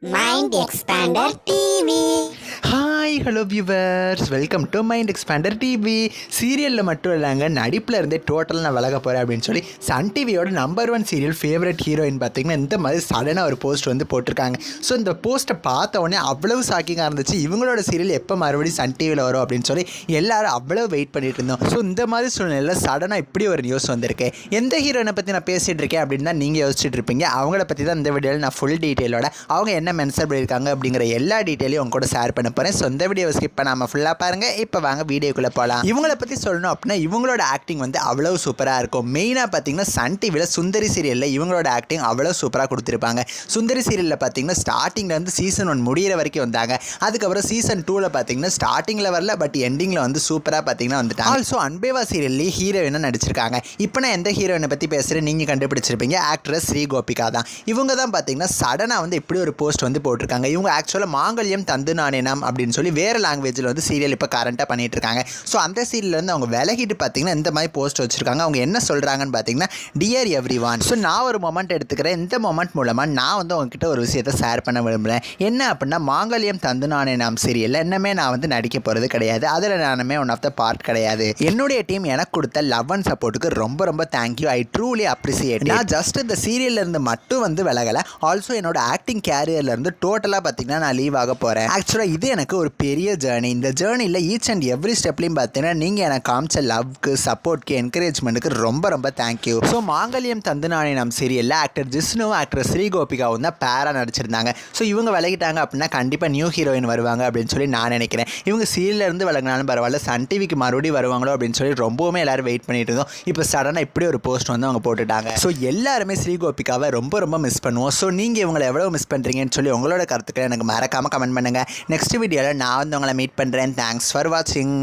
Mind Expander TV. Hi hello viewers, welcome to mind expander TV. சீரியலில் மட்டும் இல்லைங்க, நடிப்பில் இருந்தே டோட்டலாக நான் விலக போகிறேன் அப்படின்னு சொல்லி சன் டிவியோட நம்பர் 1 சீரியல் ஃபேவரட் ஹீரோயின் பார்த்தீங்கன்னா இந்த மாதிரி சடனாக ஒரு போஸ்ட் வந்து போட்டிருக்காங்க. ஸோ இந்த போஸ்ட்டை பார்த்த உடனே அவ்வளவு ஷாக்கிங்காக இருந்துச்சு. இவங்களோட சீரியல் எப்போ மறுபடியும் சன் டிவியில் வரும் அப்படின்னு சொல்லி எல்லாரும் அவ்வளோ வெயிட் பண்ணிட்டு இருந்தோம். ஸோ இந்த மாதிரி சூழ்நிலையில் சடனாக இப்படி ஒரு நியூஸ் வந்திருக்கு. எந்த ஹீரோயினை பற்றி நான் பேசிகிட்டு இருக்கேன் அப்படின்னு தான் நீங்கள் யோசிச்சுட்டு இருப்பீங்க. அவங்கள பற்றி தான் இந்த வீடியோவில் நான் ஃபுல் டீட்டெயிலோட அவங்க என்ன மென்ஷன் பண்ணியிருக்காங்க அப்படிங்கிற எல்லா டீட்டெயிலையும் அவங்க கூட ஷேர் பண்ண போகிறேன். ஸோ இந்த வீடியோவை ஸ்கிப் பண்ணாமல் ஃபுல்லாக பாருங்கள். இப்போ வாங்க வீடியோக்குள்ளே போகலாம். இவங்கள பற்றி சொல்லணும் அப்படின்னா இவங்களோட ஆக்டிங் வந்து அவ்வளோ சூப்பராக இருக்கும். மெயினாக பார்த்தீங்கன்னா சன் டிவியில் சுந்தரி சீரியலில் இவங்களோட ஆக்டிங் அவ்வளோ சூப்பராக கொடுத்துருப்பாங்க. சுந்தரி சீரியலில் பார்த்தீங்கன்னா ஸ்டார்டிங்கில் வந்து சீசன் 1 முடிகிற வரைக்கும் வந்தாங்க. அதுக்கப்புறம் சீசன் 2ல் பார்த்தீங்கன்னா ஸ்டார்டிங்கில் வரல, பட் எண்டிங்கில் வந்து சூப்பராக பார்த்தீங்கன்னா வந்துட்டாங்க. ஆல்சோ அன்பேவா சீரியல்லேயே ஹீரோயினாக நடிச்சிருக்காங்க. இப்போ நான் எந்த ஹீரோயினை பற்றி பேசுகிறேன் நீங்கள் கண்டுபிடிச்சிருப்பீங்க. ஆக்ட்ரஸ் ஸ்ரீ கோபிகா தான். இவங்க தான் பார்த்தீங்கன்னா சடனாக வந்து இப்படி ஒரு போஸ்ட் வந்து போட்டிருக்காங்க. இவங்க ஆக்சுவலாக மாங்கல்யம் தந்து நானேனாம் அப்படின்னு சொல்லி வேறு லாங்குவேஜில் வந்து சீரியல் இப்போ கரண்ட்டாக பண்ணிட்டு இருக்காங்க. ஸோ அந்த சீரியல்லேருந்து அவங்க விலகிட்டு பார்த்தீங்கன்னா இந்த மாதிரி போஸ்ட் வச்சுருக்காங்க. அவங்க என்ன சொல்கிறாங்கன்னு பார்த்தீங்கன்னா, டியர் எவ்ரி ஒன். ஸோ நான் ஒரு மொமெண்ட் எடுத்துக்கிறேன். இந்த மொமெண்ட் மூலமாக நான் வந்து உங்ககிட்ட ஒரு விஷயத்தை ஷேர் பண்ண விரும்புகிறேன். என்ன அப்படின்னா, மாங்கல்யம் தந்து நானே நாம் சீரியலில் இன்னமே நான் வந்து நடிக்க போகிறது கிடையாது. அதில் நானுமே ஒன் ஆஃப் த பார்ட் கிடையாது. என்னுடைய டீம் எனக்கு கொடுத்த லவ் அண்ட் சப்போர்ட்டுக்கு ரொம்ப ரொம்ப தேங்க்யூ. ஐ ட்ரூலி அப்ரிசியேட். நான் ஜஸ்ட் இந்த சீரியல்லேருந்து மட்டும் வந்து விலகலை, ஆல்சோ என்னோட ஆக்டிங் கேரியர்லேருந்து டோட்டலாக பார்த்தீங்கன்னா நான் லீவ் ஆக போகிறேன். ஆக்சுவலாக இது எனக்கு ஒரு பெரிய ஜேர்னி. இந்த ஜேர்னியில் ஈச் அண்ட் எவ்ரி ஸ்டெப்லையும் பார்த்தீங்கன்னா நீங்கள் எனக்கு காமிச்ச லவ்க்கு, சப்போர்ட்க்கு, என்கரேஜ்மெண்ட்டுக்கு ரொம்ப ரொம்ப தேங்க்யூ. ஸோ மாங்கல்யம் தந்து நானே நாம் சீரியலில் ஆக்டர் ஜிஷ்ணுவும் ஆக்டர் ஸ்ரீ கோபிகாவும் தான் பேராக நடிச்சிருந்தாங்க. ஸோ இவங்க விலகிட்டாங்க அப்படின்னா கண்டிப்பாக நியூ ஹீரோயின் வருவாங்க அப்படின்னு சொல்லி நான் நினைக்கிறேன். இவங்க சீரியல்லேருந்து விலகினாலும் பரவாயில்ல, சன் டிவிக்கு மறுபடியும் வருவாங்களோ அப்படின்னு சொல்லி ரொம்பவுமே எல்லாரும் வெயிட் பண்ணிட்டு இருந்தோம். இப்போ சடனாக இப்படி ஒரு போஸ்ட் வந்து அவங்க போட்டுட்டாங்க. ஸோ எல்லாருமே ஸ்ரீ கோபிகாவை ரொம்ப ரொம்ப மிஸ் பண்ணுவோம். ஸோ நீங்கள் இவங்களை எவ்வளோ மிஸ் பண்ணுறீங்கன்னு சொல்லி உங்களோட கருத்துக்களை எனக்கு மறக்காமல் கமெண்ட் பண்ணுங்கள். நெக்ஸ்ட் வீடியோவில் நான் வந்து உங்களை மீட் பண்ணுறேன். தேங்க்ஸ் ஃபார் வாட்சிங்.